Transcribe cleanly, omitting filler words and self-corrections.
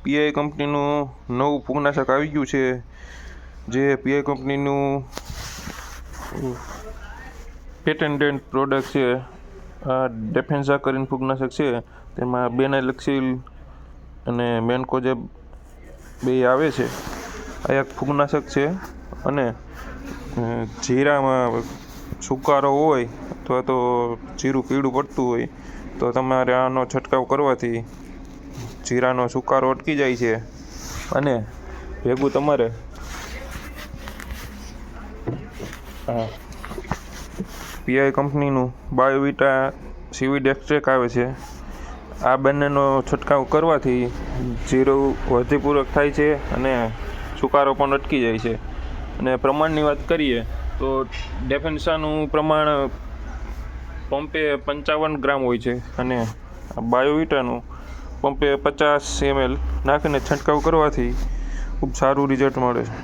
PI કંપનીનું નવું ફૂગનાશક આવી ગયું છે, જે પીઆઈ કંપનીનું પેટેન્ટેડ પ્રોડક્ટ છે. આ ડેફેન્સા કરીને ફૂગનાશક છે. તેમાં બેનાઇલક્સિલ અને મેન્કોજેબ બે આવે છે. આ એક ફૂગનાશક છે અને જીરામાં સુકારો હોય અથવા તો જીરું પીળું પડતું હોય તો તમારે આનો છંટકાવ કરવાથી જીરાનો સુકારો અટકી જાય છે. અને ભેગું તમારે પીઆઈ કંપનીનું બાયોવિટા સીવીડ એક્સ્ટ્રેક આવે છે. આ બંનેનો છંટકાવ કરવાથી જીરું વધીપૂર્વક થાય છે અને સુકારો પણ અટકી જાય છે. અને પ્રમાણની વાત કરીએ તો ડેફેન્સાનું પ્રમાણ પંપે 55 ગ્રામ હોય છે અને બાયોવિટાનું પંપે 50 ml નાખીને છંટકાવ કરવાથી ખૂબ સારું રિઝલ્ટ મળે છે.